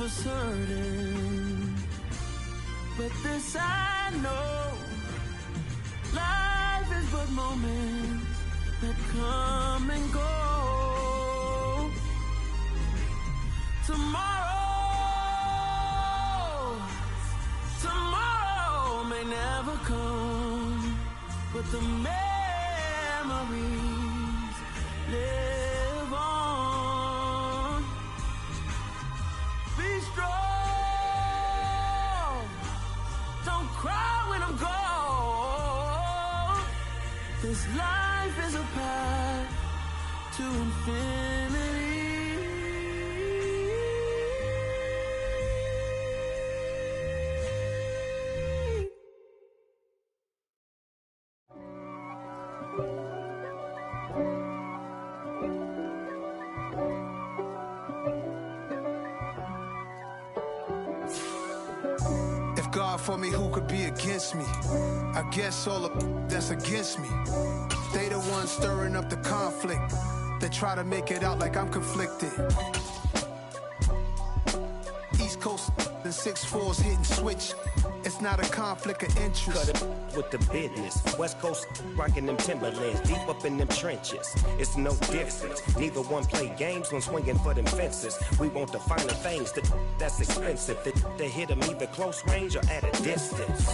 for certain, but this I know, life is but moments that come and go. Tomorrow may never come, but the memories live on. Be strong, don't cry when I'm gone. This life is a path to infinity. God for me, who could be against me? I guess all the that's against me. They the ones stirring up the conflict. They try to make it out like I'm conflicted. East Coast and 6'4's hitting switch. It's not a conflict of interest. Cut it with the business. West Coast rocking them Timberlands, deep up in them trenches. It's no difference. Neither one play games when swinging for them fences. We want the finer things that's expensive. They hit them either close range or at a distance.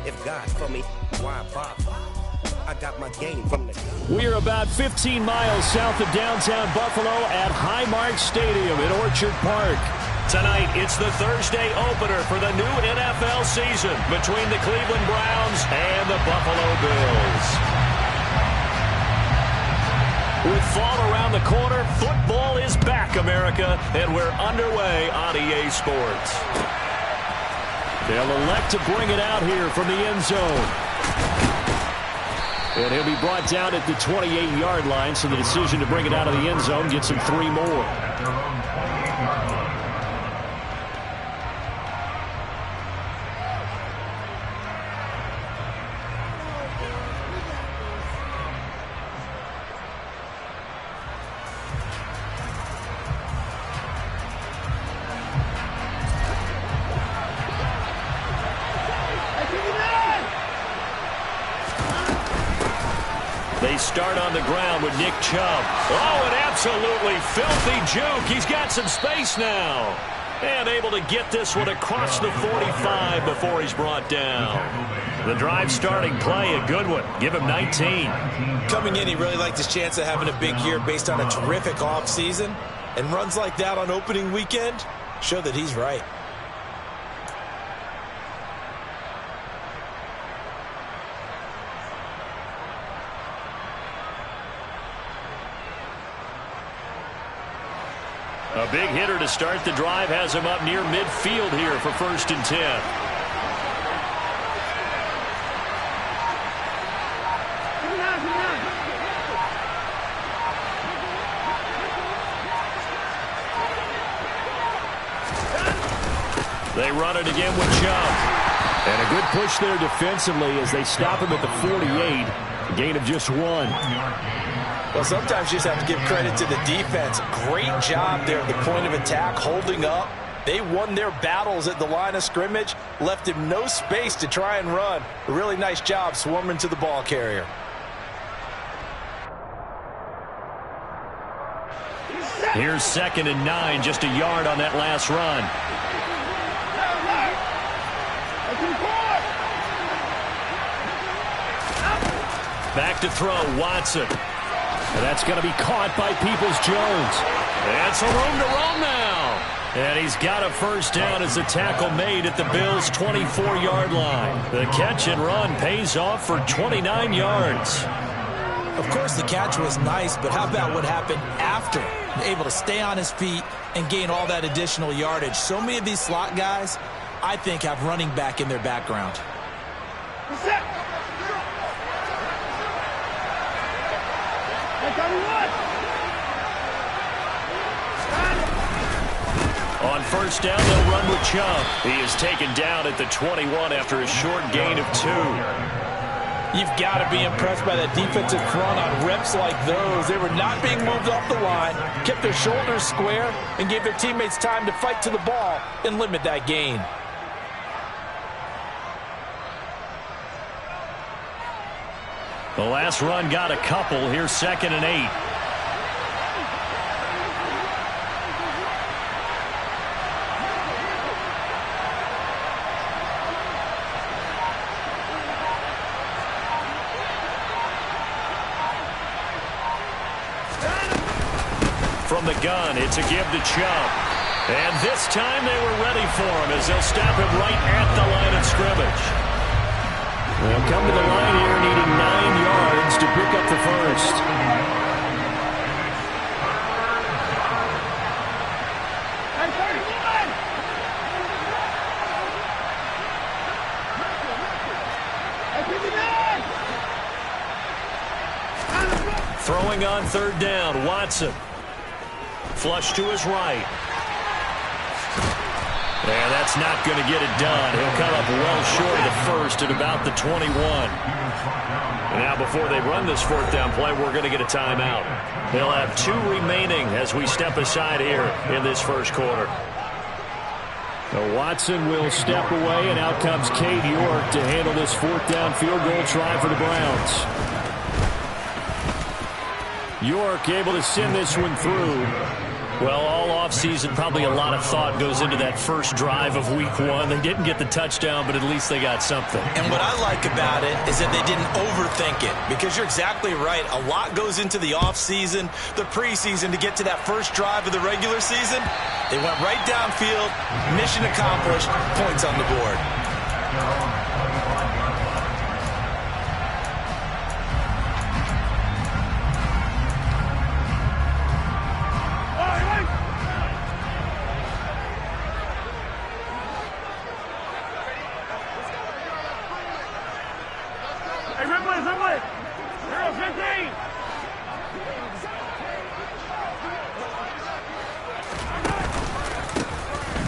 If God for me, why bother? I got my game from the... We are about 15 miles south of downtown Buffalo at Highmark Stadium in Orchard Park. Tonight, it's the Thursday opener for the new NFL season between the Cleveland Browns and the Buffalo Bills. With fall around the corner, football is back, America, and we're underway on EA Sports. They'll elect to bring it out here from the end zone. And he'll be brought down at the 28-yard line, so the decision to bring it out of the end zone gets him 3 more. They start on the ground with Nick Chubb. Oh, an absolutely filthy juke. He's got some space now. And able to get this one across the 45 before he's brought down. The drive starting play, a good one. Give him 19. Coming in, he really liked his chance of having a big year based on a terrific offseason. And runs like that on opening weekend show that he's right. A big hitter to start the drive has him up near midfield here for 1st and 10. They run it again with Chubb. And a good push there defensively as they stop him at the 48. A gain of just 1. Well, sometimes you just have to give credit to the defense. Great job there at the point of attack, holding up. They won their battles at the line of scrimmage, left him no space to try and run. A really nice job swarming to the ball carrier. Here's 2nd and 9, just a yard on that last run. Back to throw, Watson. And that's going to be caught by Peoples-Jones. And some room to run now. And he's got a first down as the tackle made at the Bills' 24-yard line. The catch and run pays off for 29 yards. Of course, the catch was nice, but how about what happened after? Able to stay on his feet and gain all that additional yardage. So many of these slot guys, I think, have running back in their background. On first down, they'll run with Chubb. He is taken down at the 21 after a short gain of 2. You've got to be impressed by that defensive front on reps like those. They were not being moved off the line, kept their shoulders square, and gave their teammates time to fight to the ball and limit that gain. The last run got a couple. Here's 2nd and 8. From the gun, it's a give to Chubb. And this time they were ready for him as they'll stop him right at the line of scrimmage. They'll come to the line here needing 9 yards to pick up the first. Throwing on 3rd down, Watson. Flush to his right. And that's not going to get it done. He'll come up well short of the first at about the 21. And now before they run this 4th down play, we're going to get a timeout. They'll have 2 remaining as we step aside here in this first quarter. So Watson will step away, and out comes Cade York to handle this 4th down field goal try for the Browns. York able to send this one through. Well, all offseason, probably a lot of thought goes into that first drive of Week 1. They didn't get the touchdown, but at least they got something. And what I like about it is that they didn't overthink it, because you're exactly right. A lot goes into the offseason, the preseason, to get to that first drive of the regular season. They went right downfield, mission accomplished, points on the board.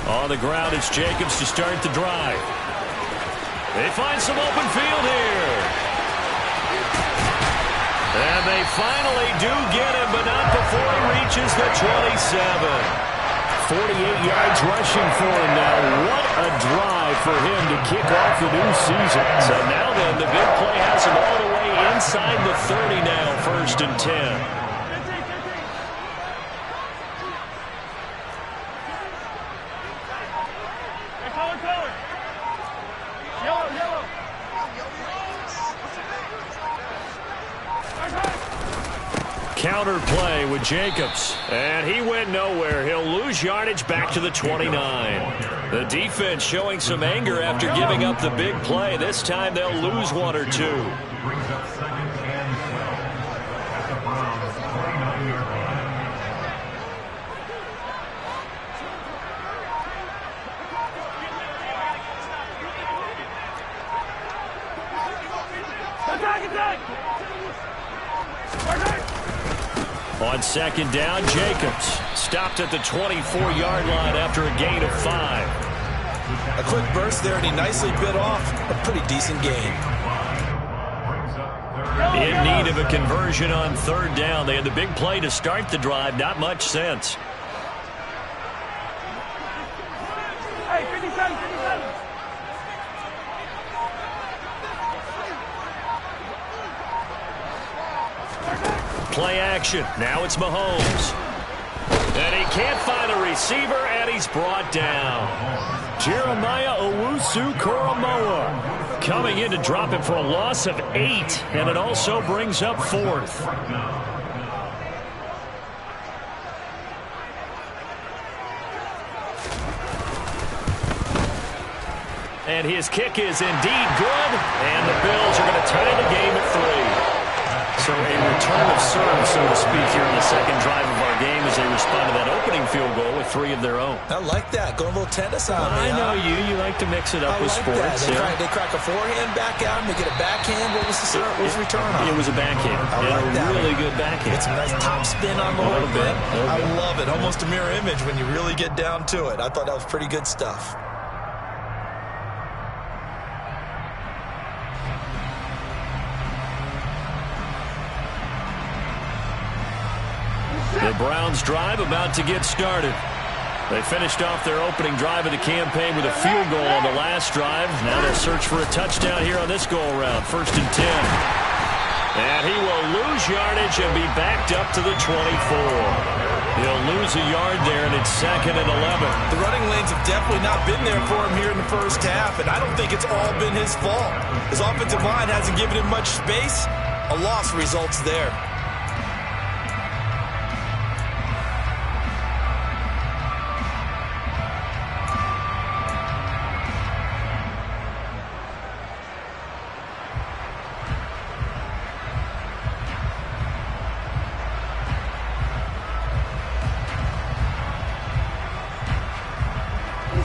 On the ground, it's Jacobs to start the drive. They find some open field here. And they finally do get him, but not before he reaches the 27. 48 yards rushing for him now. What a drive for him to kick off the new season. So now then, the big play has him all the way inside the 30 now, 1st and 10. Counter play with Jacobs. And he went nowhere. He'll lose yardage back to the 29. The defense showing some anger after giving up the big play. This time they'll lose 1 or 2. On 2nd down, Jacobs stopped at the 24-yard line after a gain of 5. A quick burst there, and he nicely bit off a pretty decent gain. In need of a conversion on 3rd down. They had the big play to start the drive. Not much sense. Hey, 57, 57. Play action. Now it's Mahomes. And he can't find a receiver, and he's brought down. Jeremiah Owusu-Koramoah coming in to drop him for a loss of 8, and it also brings up 4th. And his kick is indeed good, and the Bills are going to tie the game at 3. So a return of serve, so to speak, here in the 2nd drive of our game as they respond to that opening field goal with 3 of their own. I like that. Going a little tennis on me. I know you. You like to mix it up with sports. They crack a forehand back out, and they get a backhand. What was the serve? What was the return on? It was a backhand. I like that. Really good backhand. It's a nice top spin on the whole thing. I love it. Almost a mirror image when you really get down to it. I thought that was pretty good stuff. The Browns drive about to get started. They finished off their opening drive of the campaign with a field goal on the last drive. Now they'll search for a touchdown here on this go-around. 1st and 10. And he will lose yardage and be backed up to the 24. He'll lose a yard there, and it's 2nd and 11. The running lanes have definitely not been there for him here in the first half, and I don't think it's all been his fault. His offensive line hasn't given him much space. A loss results there.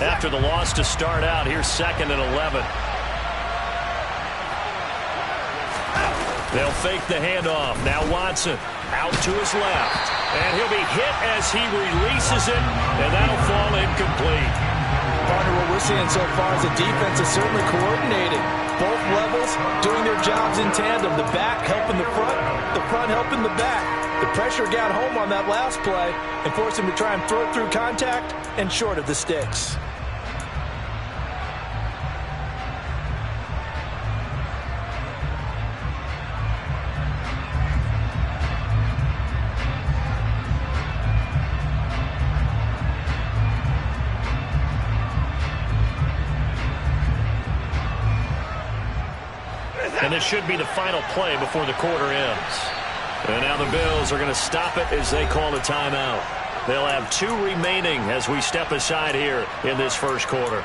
After the loss to start out, here's 2nd and 11. They'll fake the handoff. Now Watson out to his left. And he'll be hit as he releases it, and that'll fall incomplete. Partner, what we're seeing so far is the defense is certainly coordinated. Both levels doing their jobs in tandem. The back helping the front helping the back. The pressure got home on that last play and forced him to try and throw through contact and short of the sticks. And this should be the final play before the quarter ends. And now the Bills are going to stop it as they call a timeout. They'll have 2 remaining as we step aside here in this first quarter.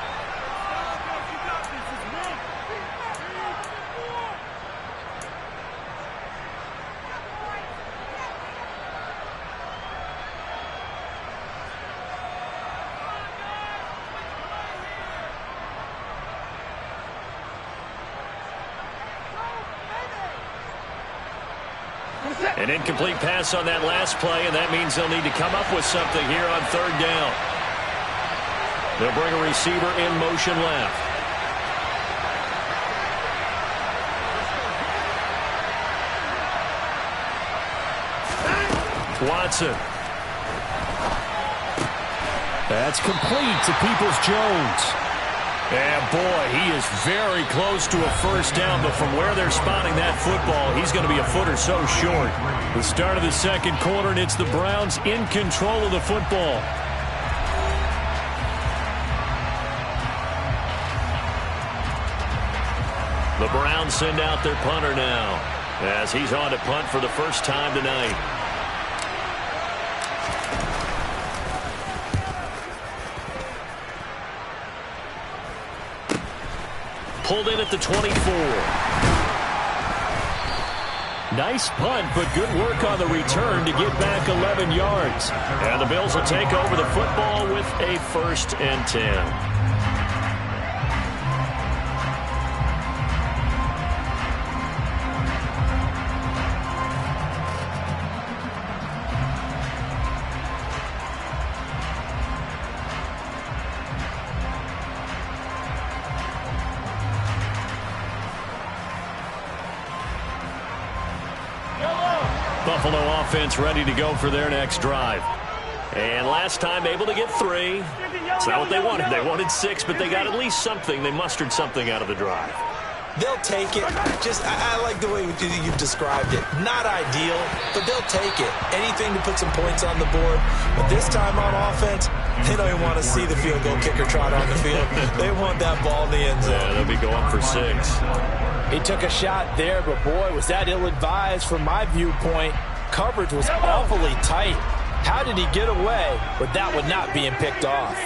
An incomplete pass on that last play, and that means they'll need to come up with something here on 3rd down. They'll bring a receiver in motion left. Watson. That's complete to Peoples-Jones. And boy, he is very close to a first down, but from where they're spotting that football, he's going to be a foot or so short. The start of the second quarter, and it's the Browns in control of the football. The Browns send out their punter now, as he's on to punt for the first time tonight. Pulled in at the 24. Nice punt, but good work on the return to get back 11 yards. And the Bills will take over the football with a 1st and 10. Buffalo offense ready to go for their next drive. And last time able to get 3. It's not what they wanted. They wanted 6, but they got at least something. They mustered something out of the drive. They'll take it. I like the way you've described it. Not ideal, but they'll take it. Anything to put some points on the board. But this time on offense, they don't even want to see the field goal kicker trot on the field. They want that ball in the end zone. Yeah, they'll be going for 6. He took a shot there, but boy, was that ill-advised from my viewpoint. Coverage was awfully tight. How did he get away with that one not being picked off?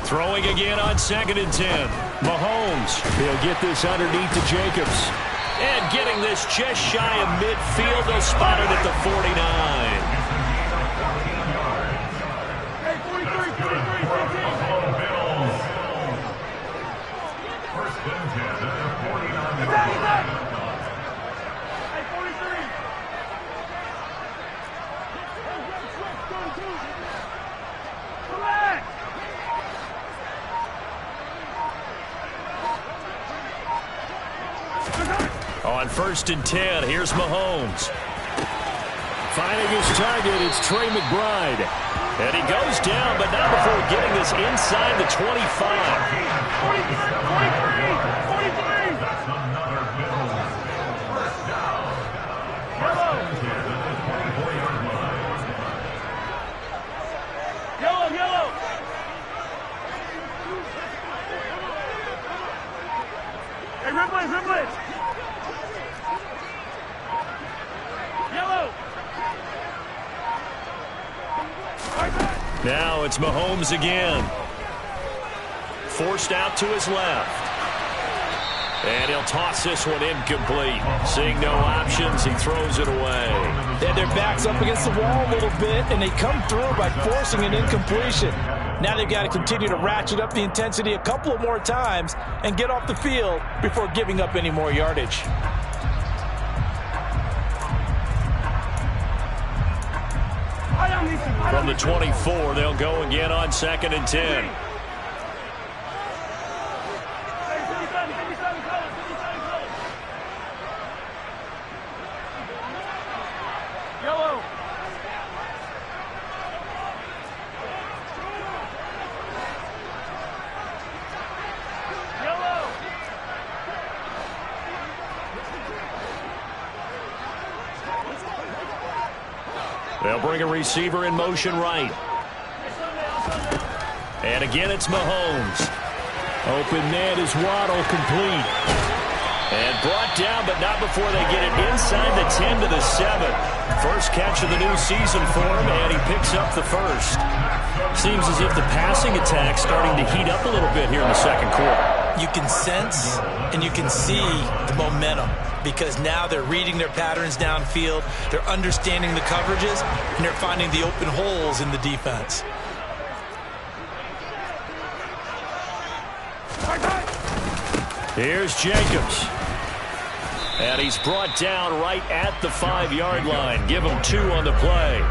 Throwing again on 2nd and 10. Mahomes, he'll get this underneath to Jacobs. And getting this just shy of midfield. They'll spot it at the 49. On 1st and 10, here's Mahomes. Finding his target, it's Trey McBride. And he goes down, but not before getting this inside the 25. 43! Yellow! Hey, Ripley! Yellow! Now it's Mahomes again. Forced out to his left. And he'll toss this one incomplete. Seeing no options, he throws it away. And their back's up against the wall a little bit, and they come through by forcing an incompletion. Now they've got to continue to ratchet up the intensity a couple of more times and get off the field before giving up any more yardage. From the 24, they'll go again on 2nd and 10. They'll bring a receiver in motion right. And again, it's Mahomes. Open man is Waddle, complete. And brought down, but not before they get it inside the 10 to the 7. First catch of the new season for him, and he picks up the first. Seems as if the passing attack's starting to heat up a little bit here in the second quarter. You can sense and you can see the momentum, because now they're reading their patterns downfield, they're understanding the coverages, and they're finding the open holes in the defense. Here's Jacobs. And he's brought down right at the 5-yard line. Give him 2 on the play.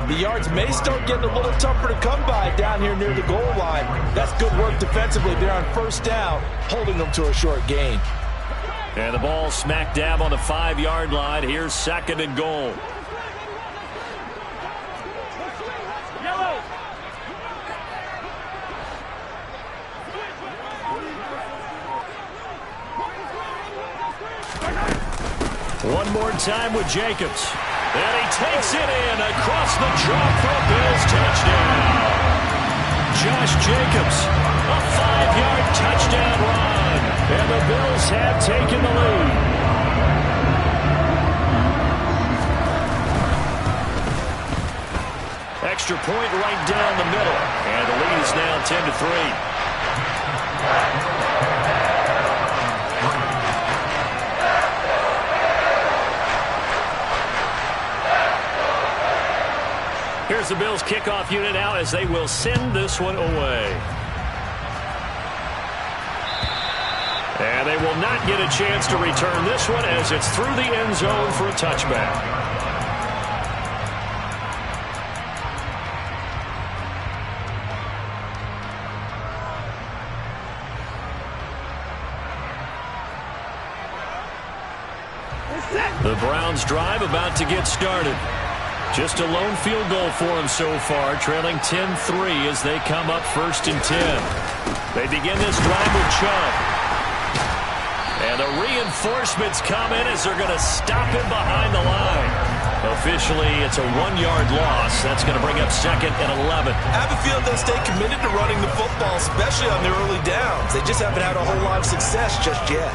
The yards may start getting a little tougher to come by down here near the goal line. That's good work defensively there on first down, holding them to a short gain. And the ball smack dab on the 5-yard line. Here's 2nd and goal. Yellow! One more time with Jacobs. And he takes it in across the chalk for a Bills touchdown. Josh Jacobs, a 5-yard touchdown run. And the Bills have taken the lead. Extra point right down the middle. And the lead is now 10-3. Here's the Bills kickoff unit now as they will send this one away. And they will not get a chance to return this one as it's through the end zone for a touchback. The Browns drive about to get started. Just a lone field goal for them so far, trailing 10-3 as they come up 1st and 10. They begin this drive with Chubb. And the reinforcements come in as they're going to stop him behind the line. Officially, it's a 1-yard loss. That's going to bring up 2nd and 11. I have a feeling they'll stay committed to running the football, especially on their early downs. They just haven't had a whole lot of success just yet.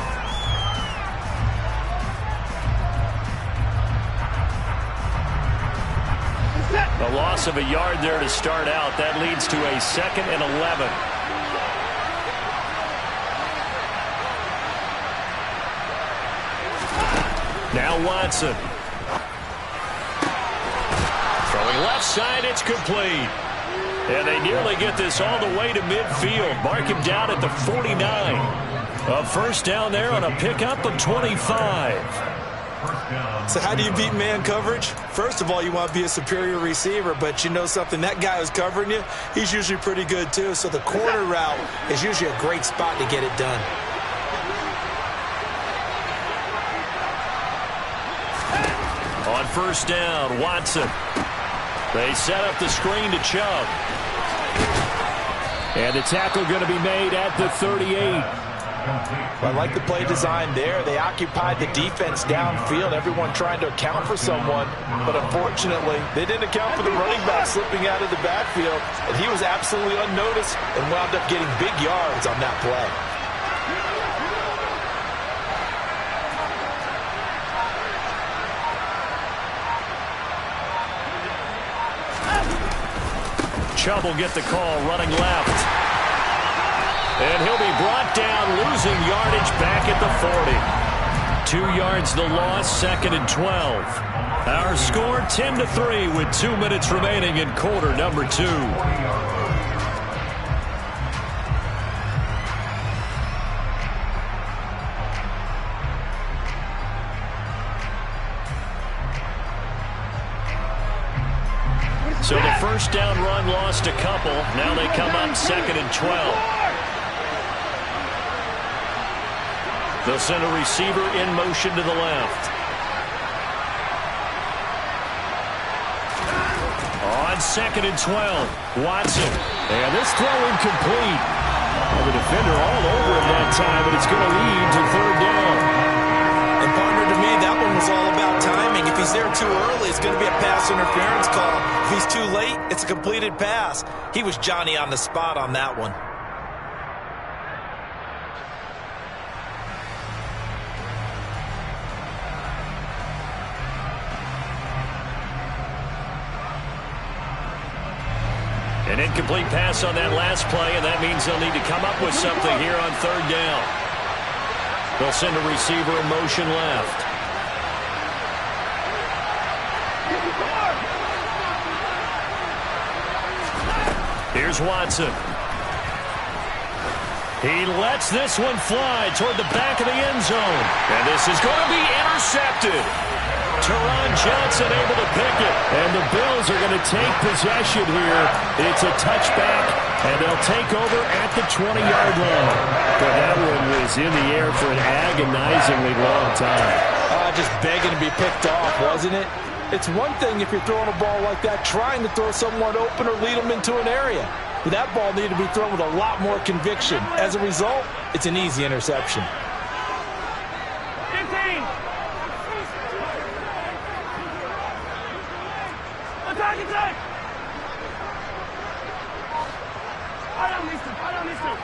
A loss of a yard there to start out. That leads to a 2nd and 11. Now Watson. Throwing left side, it's complete. And they nearly get this all the way to midfield. Mark him down at the 49. A first down there on a pickup of 25. So how do you beat man coverage? First of all, you want to be a superior receiver, but you know something, that guy who's covering you, he's usually pretty good too. So the corner route is usually a great spot to get it done. On first down, Watson. They set up the screen to Chubb. And the tackle going to be made at the 38. I like the play design there. They occupied the defense downfield, everyone trying to account for someone. But unfortunately, they didn't account for the running back slipping out of the backfield. And he was absolutely unnoticed and wound up getting big yards on that play. Chubb will get the call running left. And he'll be brought down, losing yardage back at the 40. 2 yards the loss, 2nd and 12. Our score 10-3 with 2 minutes remaining in quarter number 2. So the first down run lost a couple. Now they come up 2nd and 12. They'll send a receiver in motion to the left. On 2nd and 12, Watson. And this throw incomplete. The defender all over him that time, but it's going to lead to 3rd down. And partner, to me, that one was all about timing. If he's there too early, it's going to be a pass interference call. If he's too late, it's a completed pass. He was Johnny on the spot on that one. An incomplete pass on that last play, and that means they'll need to come up with something here on 3rd down. They'll send a receiver in motion left. Here's Watson. He lets this one fly toward the back of the end zone. And this is going to be intercepted. Teron Johnson able to pick it. And the Bills are going to take possession here. It's a touchback, and they'll take over at the 20-yard line. But that one was in the air for an agonizingly long time. Just begging to be picked off, wasn't it? It's one thing if you're throwing a ball like that, trying to throw someone open or lead them into an area. But that ball needed to be thrown with a lot more conviction. As a result, it's an easy interception. 15. Attack, attack. I don't miss it. 37.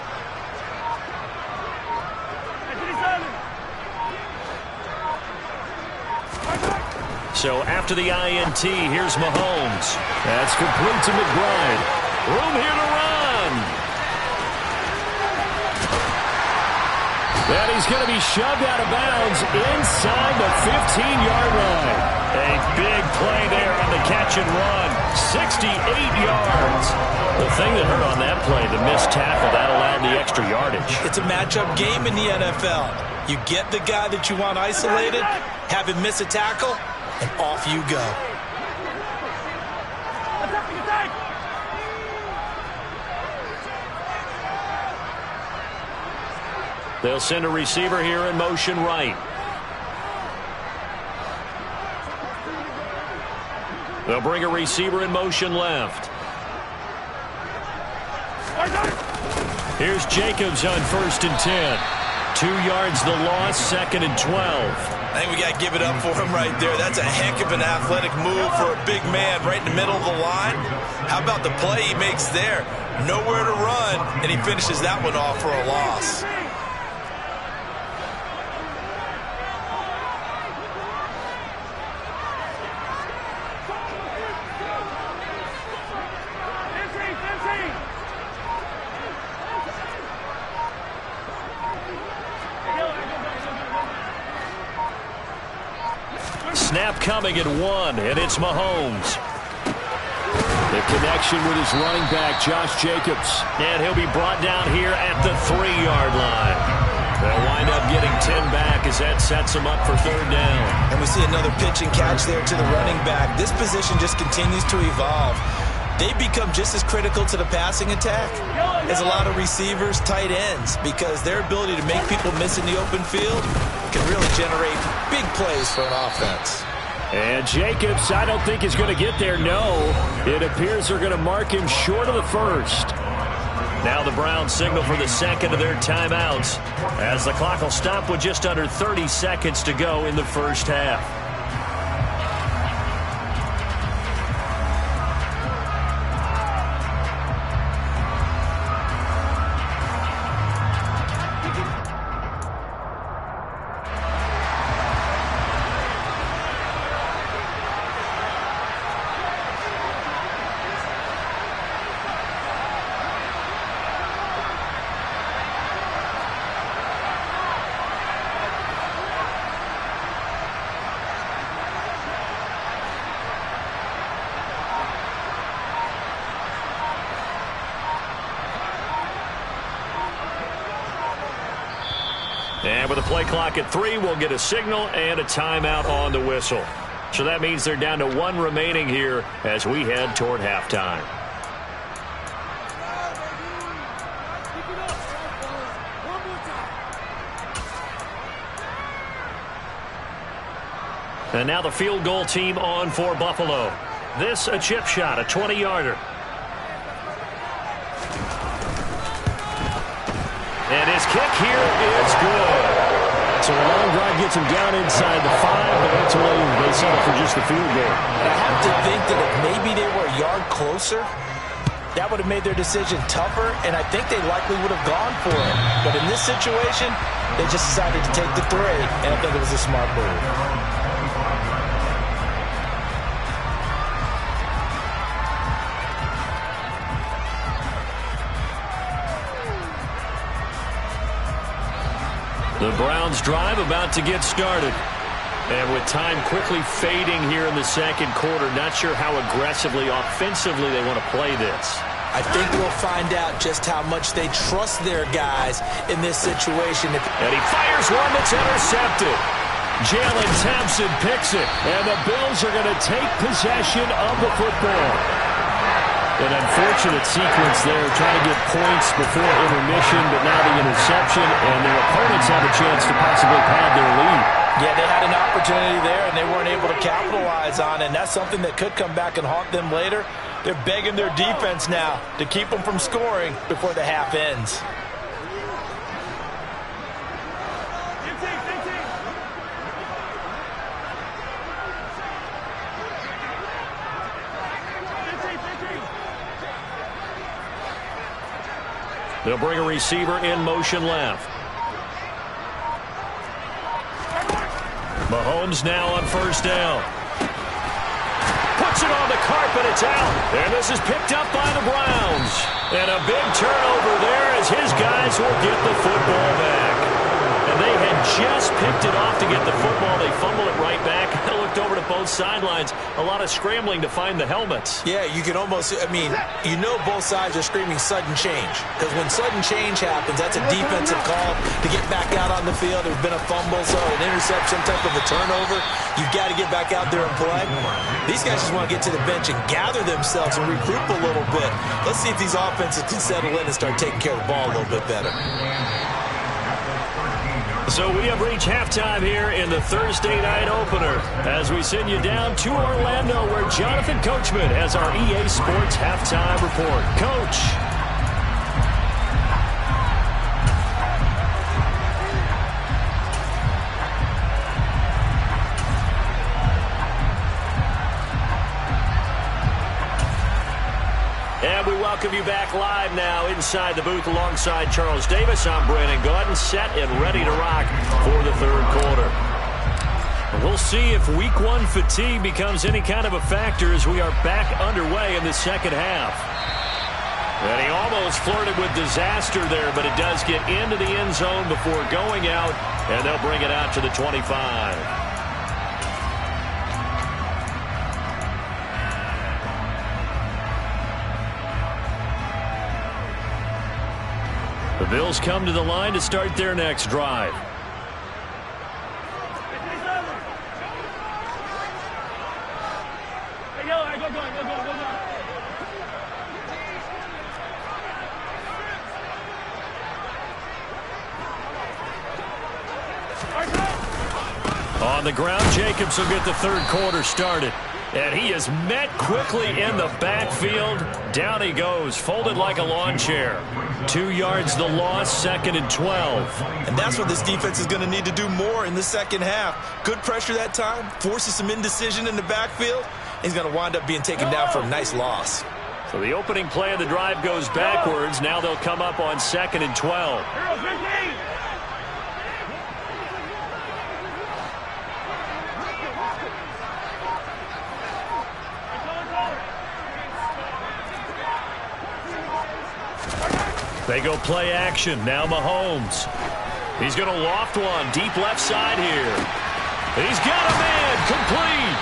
So after the INT, here's Mahomes. That's complete to McBride. Room here to run. And he's going to be shoved out of bounds inside the 15-yard line. A big play there on the catch and run. 68 yards. The thing that hurt on that play, the missed tackle, that allowed the extra yardage. It's a matchup game in the NFL. You get the guy that you want isolated, have him miss a tackle, and off you go. Attack. They'll send a receiver here in motion right. They'll bring a receiver in motion left. Here's Jacobs on 1st and 10. 2 yards the loss, 2nd and 12. I think we got to give it up for him right there. That's a heck of an athletic move for a big man right in the middle of the line. How about the play he makes there? Nowhere to run, and he finishes that one off for a loss. Snap coming at 1, and it's Mahomes. The connection with his running back, Josh Jacobs. And he'll be brought down here at the 3-yard line. They'll wind up getting 10 back as that sets them up for 3rd down. And we see another pitch and catch there to the running back. This position just continues to evolve. They become just as critical to the passing attack as a lot of receivers, tight ends, because their ability to make people miss in the open field can really generate big plays for an offense. And Jacobs, I don't think he's going to get there. No, it appears they're going to mark him short of the first. Now the Browns signal for the second of their timeouts as the clock will stop with just under 30 seconds to go in the first half. And with the play clock at 3, we'll get a signal and a timeout on the whistle. So that means they're down to 1 remaining here as we head toward halftime. And now the field goal team on for Buffalo. This a chip shot, a 20-yarder. And his kick here is good. So a long drive gets him down inside the 5, but ultimately they settle for just the field goal. And I have to think that if maybe they were a yard closer, that would have made their decision tougher, and I think they likely would have gone for it. But in this situation, they just decided to take the 3, and I think it was a smart move. The Browns drive about to get started. And with time quickly fading here in the second quarter, not sure how aggressively, offensively they want to play this. I think we'll find out just how much they trust their guys in this situation. And he fires one that's intercepted. Jalen Thompson picks it. And the Bills are going to take possession of the football. An unfortunate sequence there, trying to get points before intermission, but now the interception, and their opponents have a chance to possibly pad their lead. Yeah, they had an opportunity there, and they weren't able to capitalize on it, and that's something that could come back and haunt them later. They're begging their defense now to keep them from scoring before the half ends. They'll bring a receiver in motion left. Mahomes now on first down. Puts it on the carpet, it's out. And this is picked up by the Browns. And a big turnover there as his guys will get the football back. And they had just picked it off to get the football. They fumble it right back. I looked over to both sidelines. A lot of scrambling to find the helmets. Yeah, you can almost, you know both sides are screaming sudden change. Because when sudden change happens, that's a defensive call to get back out on the field. There's been a fumble, so an interception, type of a turnover. You've got to get back out there and play. These guys just want to get to the bench and gather themselves and regroup a little bit. Let's see if these offenses can settle in and start taking care of the ball a little bit better. So we have reached halftime here in the Thursday night opener as we send you down to Orlando where Jonathan Coachman has our EA Sports halftime report. Coach. And we welcome you back live now inside the booth alongside Charles Davis. I'm Brandon Gaudin, set and ready to rock for the third quarter. We'll see if week 1 fatigue becomes any kind of a factor as we are back underway in the second half. And he almost flirted with disaster there, but it does get into the end zone before going out, and they'll bring it out to the 25. The Bills come to the line to start their next drive. On the ground, Jacobs will get the third quarter started. And he is met quickly in the backfield. Down he goes, folded like a lawn chair. 2 yards the loss, 2nd and 12. And that's what this defense is going to need to do more in the second half. Good pressure that time, forces some indecision in the backfield. He's going to wind up being taken down for a nice loss. So the opening play of the drive goes backwards. Now they'll come up on 2nd and 12. They go play action. Now Mahomes. He's going to loft one. Deep left side here. He's got a man. Complete.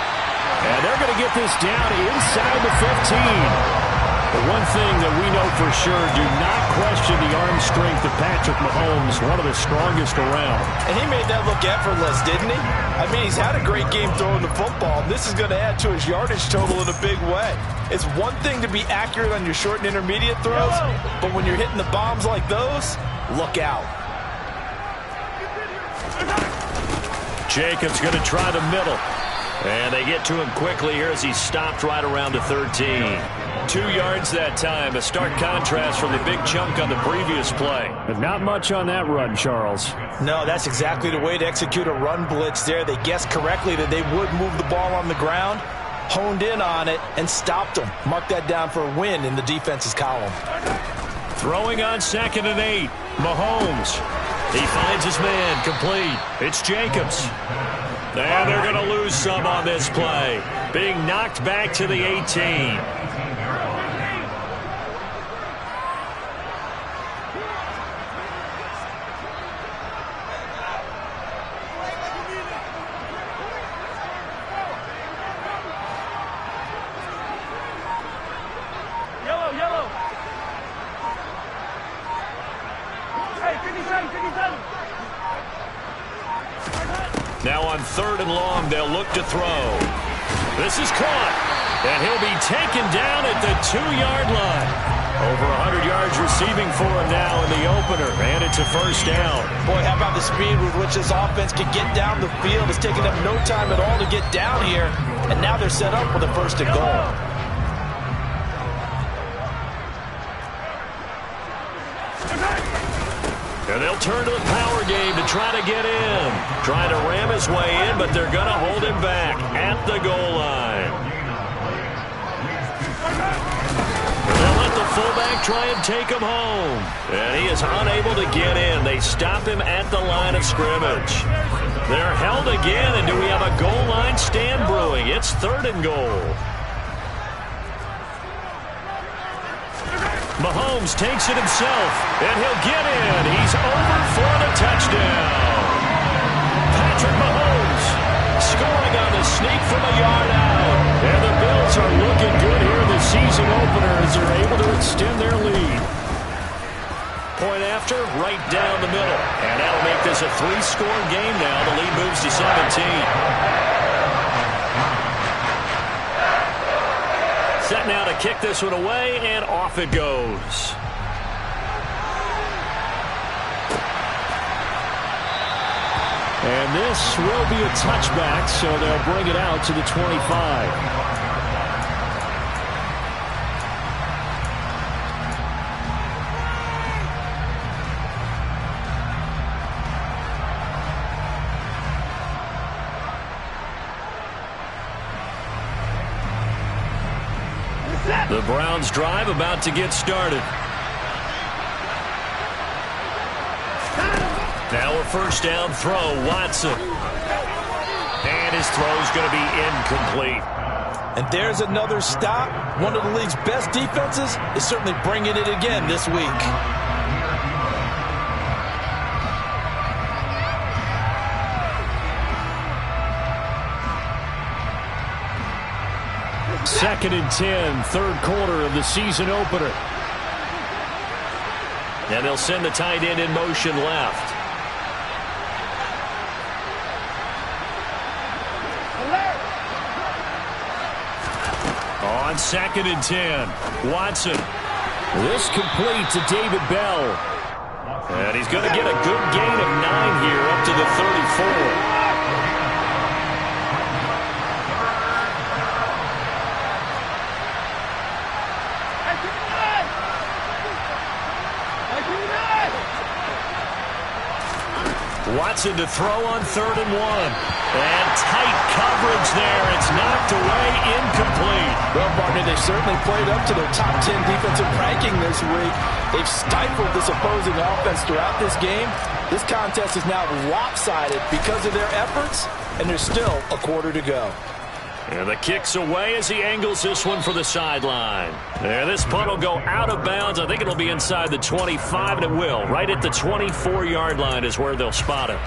And they're going to get this down inside the 15. The one thing that we know for sure, do not question the arm strength of Patrick Mahomes, one of the strongest around. And he made that look effortless, didn't he? I mean, he's had a great game throwing the football. This is going to add to his yardage total in a big way. It's one thing to be accurate on your short and intermediate throws, but when you're hitting the bombs like those, look out. Jacobs going to try the middle. And they get to him quickly here as he stopped right around the 13. 2 yards that time. A stark contrast from the big chunk on the previous play. But not much on that run, Charles. No, that's exactly the way to execute a run blitz there. They guessed correctly that they would move the ball on the ground, honed in on it, and stopped them. Mark that down for a win in the defense's column. Throwing on 2nd and 8. Mahomes. He finds his man. Complete. It's Jacobs. And they're going to lose some on this play. Being knocked back to the 18. Yellow. Hey, 57. Now on 3rd and long, they'll look to throw. This is caught, and he'll be taken down at the 2-yard line. Over 100 yards receiving for him now in the opener, and it's a first down. Boy, how about the speed with which this offense can get down the field? It's taken them no time at all to get down here, and now they're set up with a 1st and goal. And they'll turn to the power game to try to get in. Trying to ram his way in, but they're going to hold him back at the goal line. They'll let the fullback try and take him home. And he is unable to get in. They stop him at the line of scrimmage. They're held again, and do we have a goal line stand brewing? It's 3rd and goal. Mahomes takes it himself, and he'll get in. He's over for the touchdown. Patrick Mahomes scoring on the sneak from a yard out. And the Bills are looking good here in the season opener as they're able to extend their lead. Point after, right down the middle. And that'll make this a 3-score game now. The lead moves to 17. Set now to kick this one away, and off it goes. And this will be a touchback, so they'll bring it out to the 25. The Browns drive about to get started. Now a first down throw, Watson. And his throw's going to be incomplete. And there's another stop. One of the league's best defenses is certainly bringing it again this week. Second and 10, 3rd quarter of the season opener. And they'll send the tight end in motion left. On 2nd and 10, Watson. This complete to David Bell. And he's going to get a good gain of 9 here up to the 34. Watson to throw on 3rd and 1. And tight coverage there. It's knocked away, incomplete. Well, partner, they certainly played up to their top 10 defensive ranking this week. They've stifled this opposing offense throughout this game. This contest is now lopsided because of their efforts, and there's still a quarter to go. And the kick's away as he angles this one for the sideline. And this punt will go out of bounds. I think it'll be inside the 25, and it will. Right at the 24-yard line is where they'll spot it.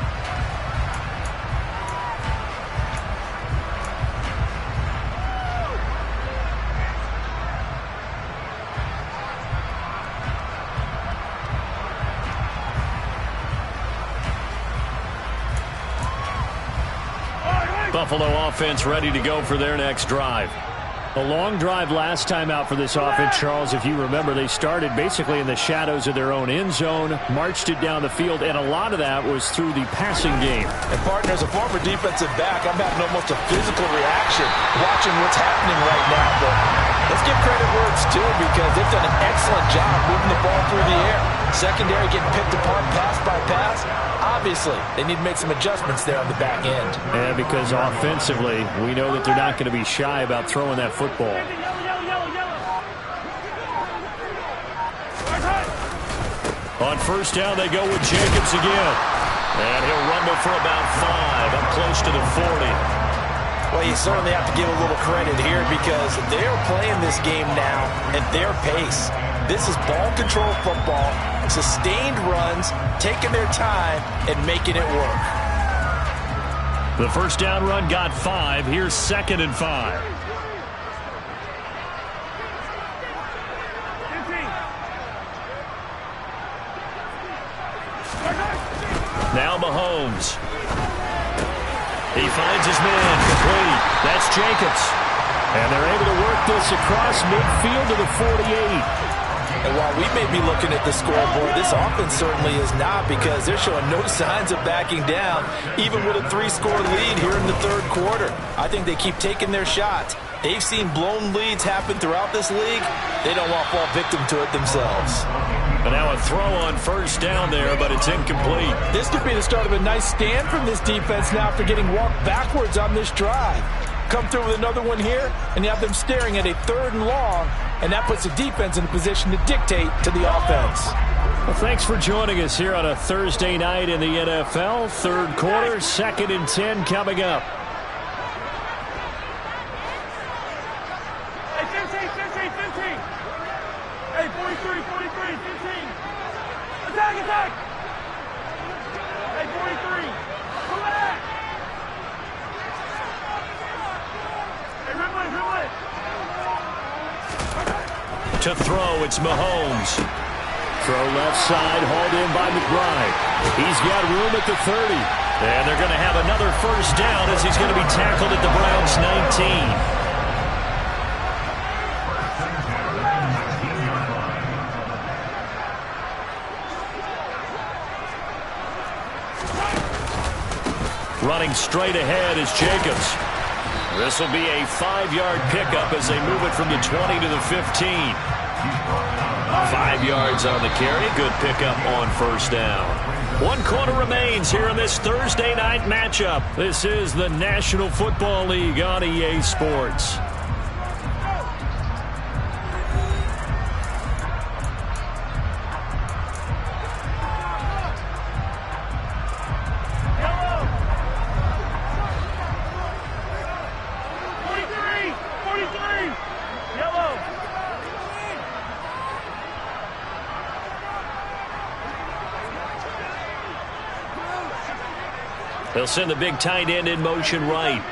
Buffalo offense ready to go for their next drive. A long drive last time out for this offense, Charles. If you remember, they started basically in the shadows of their own end zone, marched it down the field, and a lot of that was through the passing game. And, partner, as a former defensive back, I'm having almost a physical reaction watching what's happening right now. But let's give credit where it's due, because they've done an excellent job moving the ball through the air. Secondary getting picked apart pass by pass. Obviously, they need to make some adjustments there on the back end. Yeah, because offensively, we know that they're not going to be shy about throwing that football. On 1st down, they go with Jacobs again. And he'll rumble for about 5, up close to the 40. Well, you certainly have to give a little credit here, because they're playing this game now at their pace. This is ball control football, sustained runs, taking their time, and making it work. The 1st down run got 5. Here's 2nd and 5. Now Mahomes. He finds his man, complete. That's Jacobs. And they're able to work this across midfield to the 48. And while we may be looking at the scoreboard, this offense certainly is not, because they're showing no signs of backing down, even with a 3-score lead here in the 3rd quarter. I think they keep taking their shots. They've seen blown leads happen throughout this league. They don't want to fall victim to it themselves. And now a throw on 1st down there, but it's incomplete. This could be the start of a nice stand from this defense now after getting walked backwards on this drive. Come through with another one here, and you have them staring at a 3rd and long, and that puts the defense in a position to dictate to the offense. Well, thanks for joining us here on a Thursday night in the NFL. 3rd quarter, 2nd and 10 coming up. Hey, 15. Hey, 43, 15. Attack. Hey, 43. Come back. Hey, dribble it. To throw, it's Mahomes. Throw left side, hauled in by McBride. He's got room at the 30. And they're going to have another 1st down as he's going to be tackled at the Browns' 19. Running straight ahead is Jacobs. This will be a 5-yard pickup as they move it from the 20 to the 15. 5 yards on the carry. Good pickup on 1st down. 1 quarter remains here in this Thursday night matchup. This is the National Football League on EA Sports. They'll send the big tight end in motion right.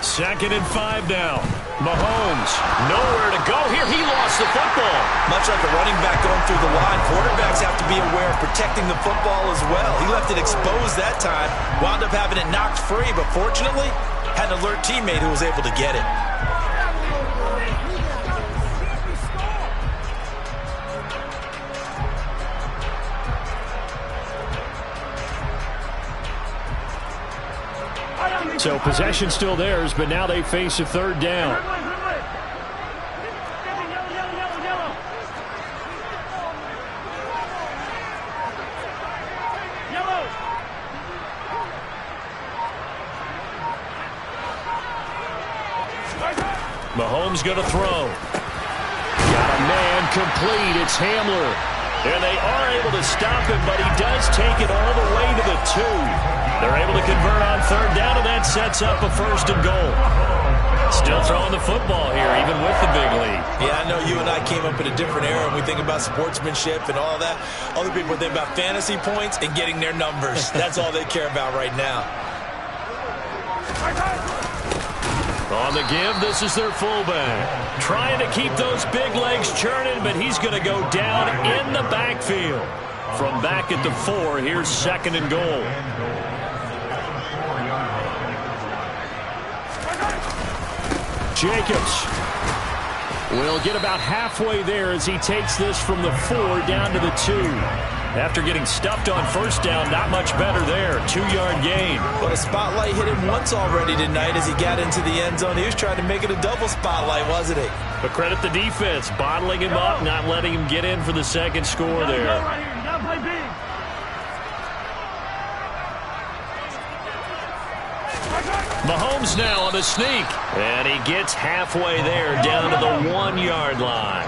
Second and 5 now. Mahomes, nowhere to go here. He lost the football. Much like a running back going through the line, quarterbacks have to be aware of protecting the football as well. He left it exposed that time, wound up having it knocked free, but fortunately, had an alert teammate who was able to get it. So possession still theirs, but now they face a third down. Mahomes going to throw. Got a man complete. It's Hamler. And they are able to stop him, but he does take it all the way to the 2. They're able to convert on third down, and that sets up a 1st and goal. Still throwing the football here, even with the big lead. Yeah, I know you and I came up in a different era, and we think about sportsmanship and all that. Other people think about fantasy points and getting their numbers. That's all they care about right now. On the give, this is their fullback. Trying to keep those big legs churning, but he's going to go down in the backfield. From back at the 4, here's 2nd and goal. Jacobs will get about halfway there as he takes this from the 4 down to the 2. After getting stuffed on first down, not much better there. 2-yard gain. But a spotlight hit him once already tonight as he got into the end zone. He was trying to make it a double spotlight, wasn't he? But credit the defense, bottling him up, not letting him get in for the second score there. Mahomes now on the sneak. And he gets halfway there, down to the 1-yard line.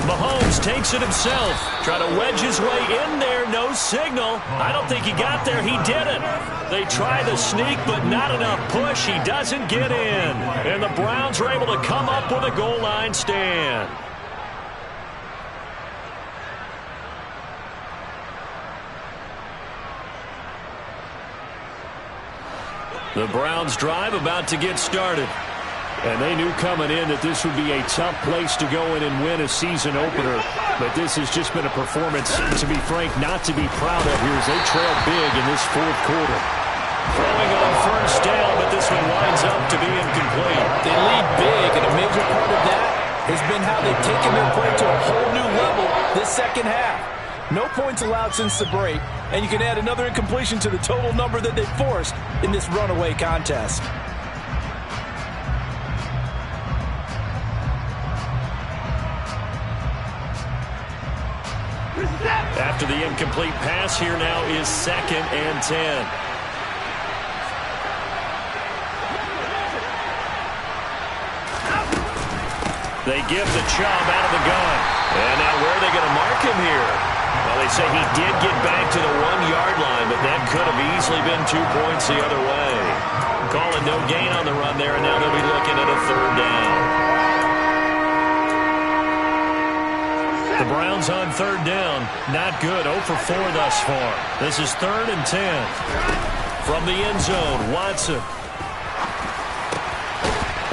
Mahomes takes it himself. Try to wedge his way in there. No signal. I don't think he got there. He didn't. They try the sneak, but not enough push. He doesn't get in. And the Browns are able to come up with a goal line stand. The Browns drive about to get started. And they knew coming in that this would be a tough place to go in and win a season opener. But this has just been a performance, to be frank, not to be proud of here as they trail big in this 4th quarter. Throwing on first down, but this one winds up to be incomplete. They lead big, and a major part of that has been how they've taken their play to a whole new level this second half. No points allowed since the break, and you can add another incompletion to the total number that they forced in this runaway contest. After the incomplete pass, here now is 2nd and 10. They give the Chubb out of the gun. And now where are they going to mark him here? Well, they say he did get back to the 1-yard line, but that could have easily been 2 points the other way. Calling no gain on the run there, and now they'll be looking at a 3rd down. The Browns on 3rd down. Not good. 0 for 4 thus far. This is 3rd and 10. From the end zone, Watson.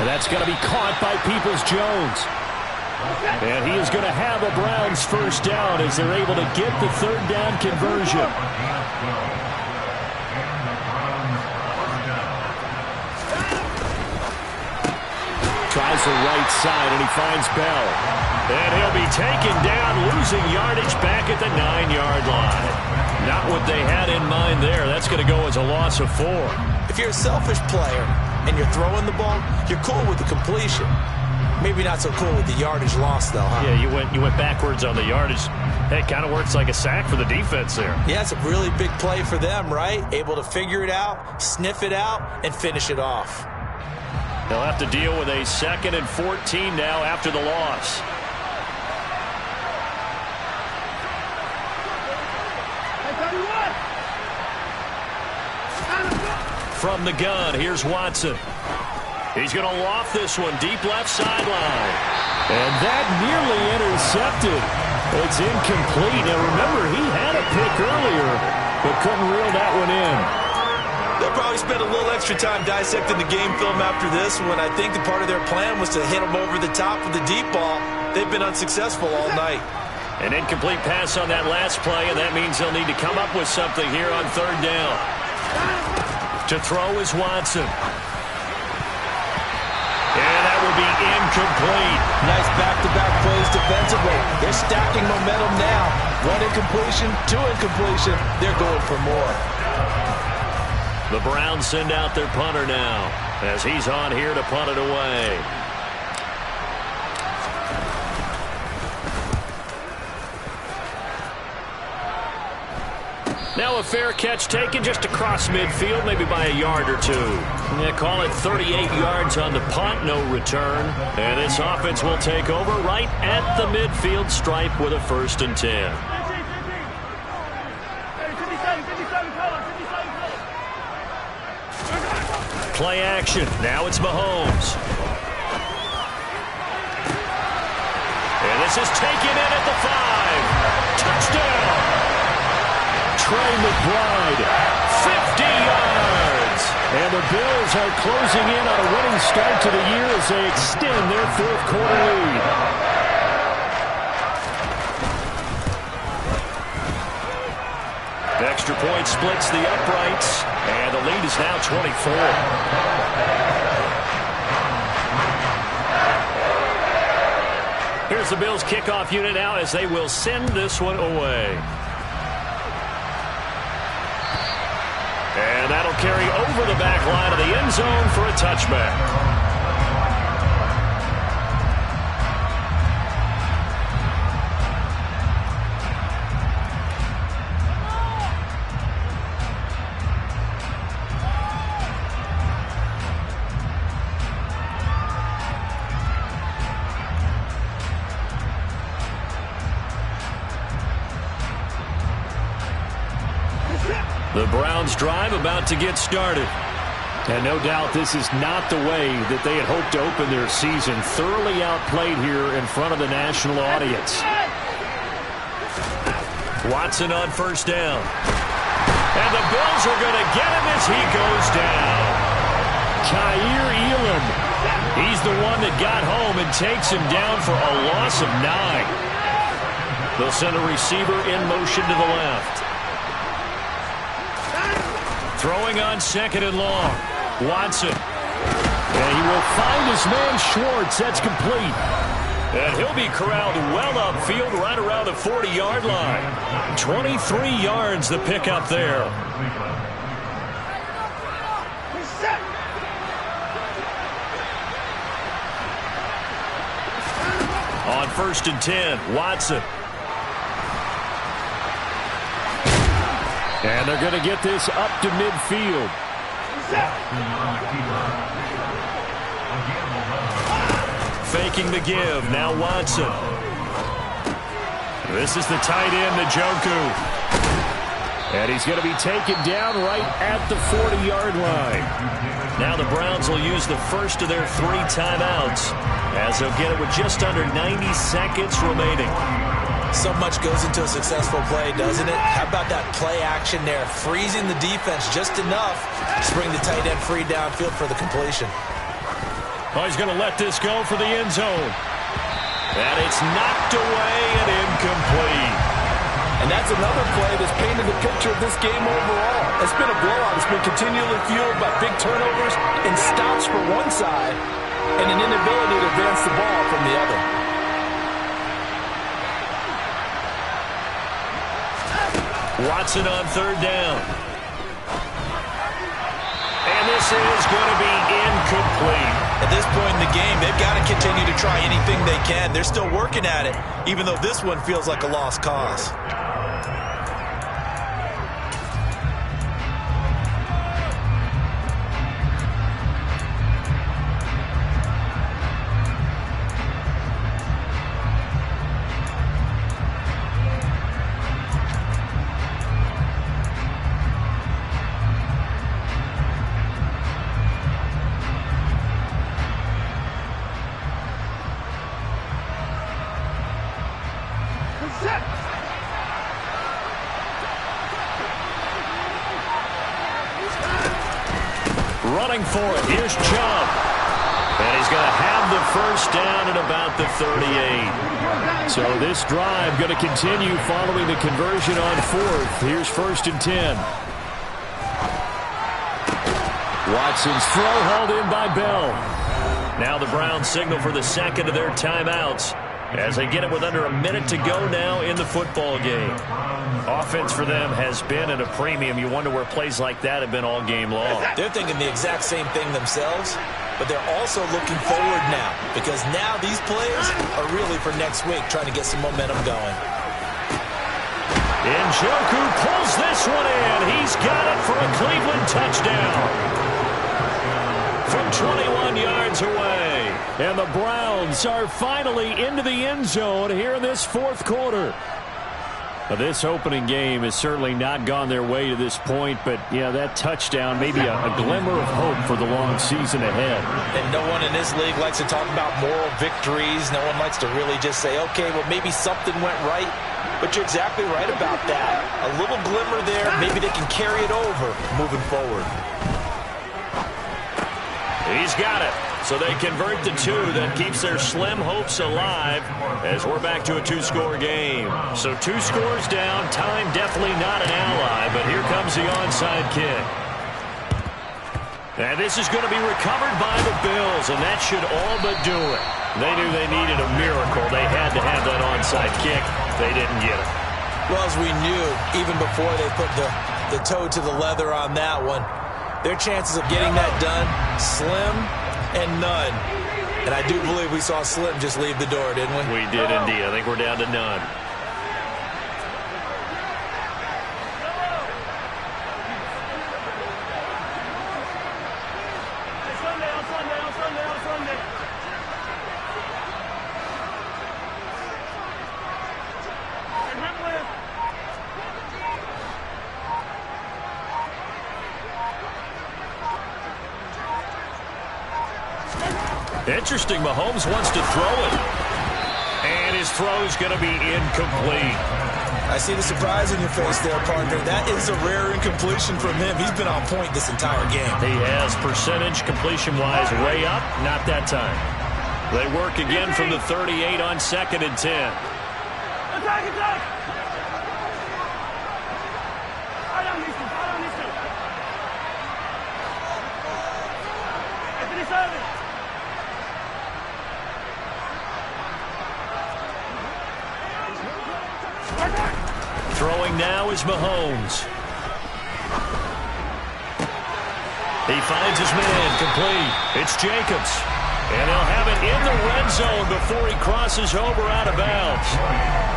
And that's going to be caught by Peoples-Jones. And he is going to have a Browns 1st down as they're able to get the 3rd down conversion. Tries the right side, and he finds Bell. And he'll be taken down, losing yardage back at the 9-yard line. Not what they had in mind there. That's going to go as a loss of 4. If you're a selfish player and you're throwing the ball, you're cool with the completion. Maybe not so cool with the yardage loss, though, huh? Yeah, you went backwards on the yardage. Hey, it kind of works like a sack for the defense there. Yeah, it's a really big play for them, right? Able to figure it out, sniff it out, and finish it off. They'll have to deal with a 2nd and 14 now after the loss. From the gun, here's Watson. He's going to loft this one deep left sideline. And that nearly intercepted. It's incomplete. Now remember, he had a pick earlier, but couldn't reel that one in. They'll probably spend a little extra time dissecting the game film after this when I think the part of their plan was to hit them over the top with the deep ball. They've been unsuccessful all night. An incomplete pass on that last play, and that means they'll need to come up with something here on 3rd down. To throw is Watson. And that will be incomplete. Nice back-to-back plays defensively. They're stacking momentum now. 1 incompletion, 2 incompletion. They're going for more. The Browns send out their punter now as he's on here to punt it away. Now a fair catch taken just across midfield, maybe by a yard or 2. They call it 38 yards on the punt, no return. And this offense will take over right at the midfield stripe with a 1st and 10. Play action. Now it's Mahomes. And this is taken in at the 5. Touchdown. Trey McBride, 50 yards. And the Bills are closing in on a winning start to the year as they extend their 4th quarter lead. Extra point splits the uprights, and the lead is now 24. Here's the Bills kickoff unit now as they will send this one away. And that'll carry over the back line of the end zone for a touchback. The Browns drive about to get started. And no doubt this is not the way that they had hoped to open their season. Thoroughly outplayed here in front of the national audience. Watson on 1st down. And the Bills are going to get him as he goes down. Kaiir Elam. He's the one that got home and takes him down for a loss of 9. They'll send a receiver in motion to the left. Throwing on 2nd and long. Watson. And he will find his man Schwartz. That's complete. And he'll be corralled well upfield right around the 40-yard line. 23 yards the pickup there. On 1st and 10, Watson. And they're going to get this up to midfield. Faking the give. Now Watson. This is the tight end, Njoku. And he's going to be taken down right at the 40-yard line. Now the Browns will use the first of their 3 timeouts as they'll get it with just under 90 seconds remaining. So much goes into a successful play, doesn't it? How about that play action there? Freezing the defense just enough to bring the tight end free downfield for the completion. Oh, he's going to let this go for the end zone. And it's knocked away and incomplete. And that's another play that's painted the picture of this game overall. It's been a blowout. It's been continually fueled by big turnovers and stops for one side and an inability to advance the ball from the other. Watson on 3rd down. And this is going to be incomplete. At this point in the game, they've got to continue to try anything they can. They're still working at it, even though this one feels like a lost cause. Running for it. Here's Chubb. And he's going to have the first down at about the 38. So this drive going to continue following the conversion on 4th. Here's 1st and 10. Watson's throw hauled in by Bell. Now the Browns signal for the second of their timeouts as they get it with under a minute to go now in the football game. Offense for them has been at a premium. You wonder where plays like that have been all game long. They're thinking the exact same thing themselves, but they're also looking forward now because now these plays are really for next week, trying to get some momentum going. Njoku pulls this one in. He's got it for a Cleveland touchdown from 21 yards away. And the Browns are finally into the end zone here in this fourth quarter. Now, this opening game has certainly not gone their way to this point, but, yeah, that touchdown, maybe a glimmer of hope for the long season ahead. And no one in this league likes to talk about moral victories. No one likes to really just say, okay, well, maybe something went right. But you're exactly right about that. A little glimmer there. Maybe they can carry it over moving forward. He's got it. So they convert the two. That keeps their slim hopes alive as we're back to a two-score game. So 2 scores down. Time definitely not an ally, but here comes the onside kick. And this is going to be recovered by the Bills, and that should all but do it. They knew they needed a miracle. They had to have that onside kick. They didn't get it. Well, as we knew, even before they put the toe to the leather on that one, their chances of getting that done, slim and none. And I do believe we saw Slim just leave the door, didn't we? We did indeed. I think we're down to none. Interesting, Mahomes wants to throw it. And his throw's going to be incomplete. I see the surprise in your face there, partner. That is a rare incompletion from him. He's been on point this entire game. He has percentage completion-wise way up. Not that time. They work again from the 38 on 2nd and 10. Attack, attack! Throwing now is Mahomes. He finds his man, complete. It's Jacobs. And he'll have it in the red zone before he crosses over out of bounds.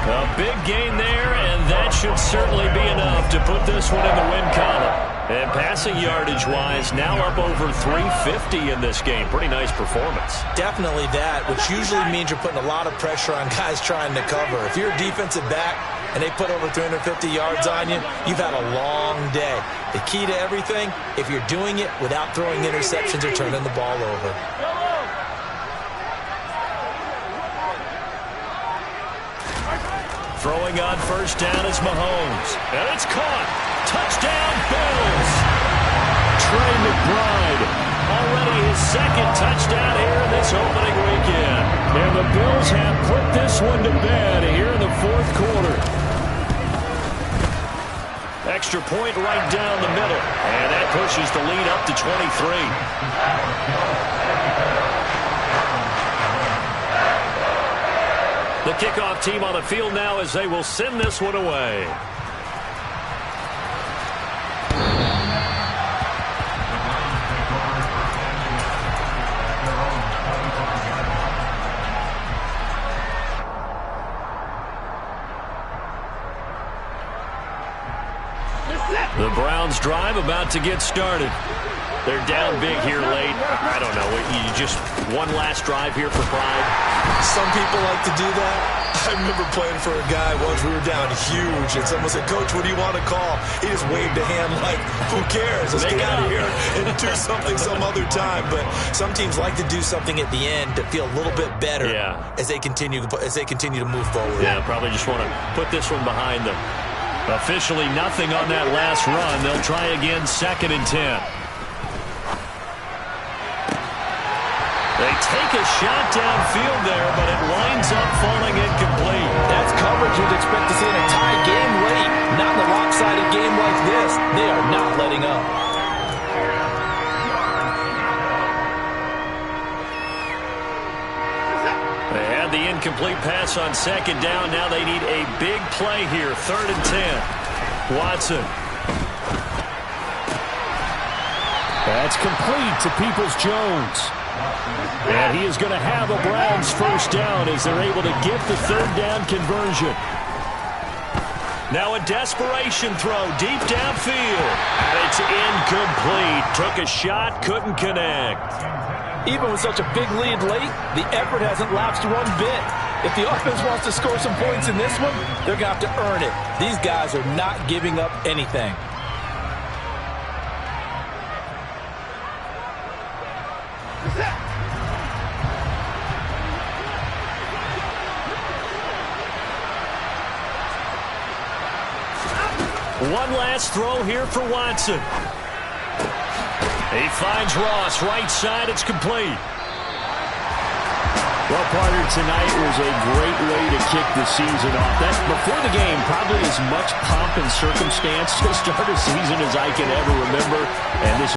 A big gain there, and that should certainly be enough to put this one in the win column. And passing yardage-wise, now up over 350 in this game. Pretty nice performance. Definitely that, which usually means you're putting a lot of pressure on guys trying to cover. If you're a defensive back and they put over 350 yards on you, you've had a long day. The key to everything, if you're doing it without throwing interceptions or turning the ball over. Throwing on first down is Mahomes. And it's caught. Touchdown, Bills. Trey McBride. Already his 2nd touchdown here in this opening weekend. And the Bills have put this one to bed here in the 4th quarter. Extra point right down the middle. And that pushes the lead up to 23. The kickoff team on the field now as they will send this one away. The Browns drive about to get started. They're down big here late. I don't know. You just one last drive here for pride. Some people like to do that. I remember playing for a guy once. We were down huge, and someone said, "Coach, what do you want to call?" He just waved a hand like, "Who cares? Let's get out of here and do something some other time." But some teams like to do something at the end to feel a little bit better as they continue to move forward. Yeah, probably just want to put this one behind them. Officially nothing on that last run. They'll try again 2nd and 10. They take a shot downfield there, but it winds up falling incomplete. That's coverage you'd expect to see in a tie game late. Not in a lopsided game like this. They are not letting up. had the incomplete pass on second down. Now they need a big play here. 3rd and 10. Watson. That's complete to Peoples-Jones. And he is going to have a Browns first down as they're able to get the 3rd down conversion. Now a desperation throw deep downfield. And it's incomplete. Took a shot, couldn't connect. Even with such a big lead late, the effort hasn't lapsed one bit. If the offense wants to score some points in this one, they're going to have to earn it. These guys are not giving up anything. One last throw here for Watson. He finds Ross, right side, it's complete. Well, partner, tonight was a great way to kick the season off. That's before the game, probably as much pomp and circumstance to start a season as I can ever remember. And this